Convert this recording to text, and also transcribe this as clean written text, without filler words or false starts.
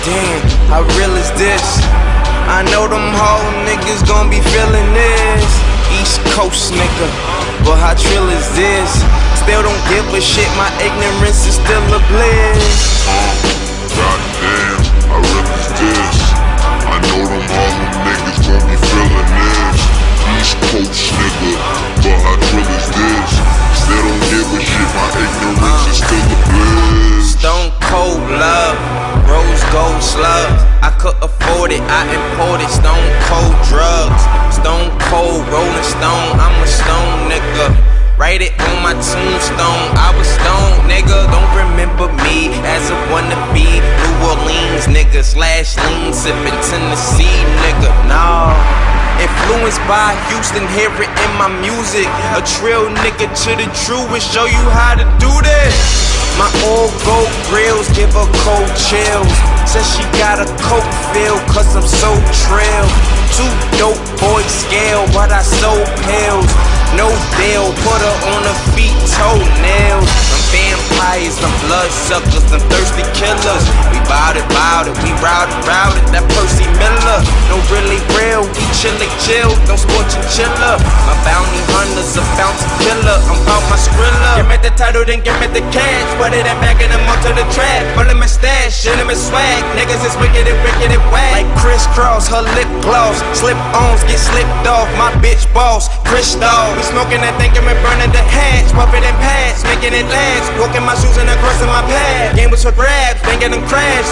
Damn, how real is this? I know them whole niggas gon' be feeling this. East Coast nigga, but how trill is this? Still don't give a shit, my ignorance is still a bliss. Goddamn, how real is this? I know them Harlem niggas gon' be feeling this. East Coast nigga, but how trill is this? Still don't give a shit, my ignorance is still a bliss. Stone cold love, rose gold slugs. I could afford it, I imported stone cold drugs. Stone cold rolling stone, I'm a stone nigga. Write it on my tombstone, I was stoned, nigga. Don't remember me as a wannabe New Orleans nigga slash lean sippin' Tennessee nigga. No, influenced by Houston, hear it in my music. A trill nigga to the truest, show you how to do this. My old gold grills give her cold chills. Says she got a coke feel, cause I'm so trill. Too dope boy scale, but I sold pills. No deal, put her on her feet, toenails. I'm vampires, I'm bloodsuckers, I'm thirsty killers. We bout it, we routed, that Percy Miller. No really real, we chill, don't scorch and chiller. My bounty hunter's a bounty killer, I'm bout my Skrilla. Give me the title, then give me the cash. Put it in back and I'm up to the trash. Full of my stash, shit in my swag. Niggas is wicked and whack. Like crisscross, her lip gloss. Slip-ons get slipped off, my bitch boss, Crystal. We smoking that thing and we burning the hatch. Puffin' and pads, making it last. Walking my shoes and I'm crossing my path. Game was for grabs, banging them crash.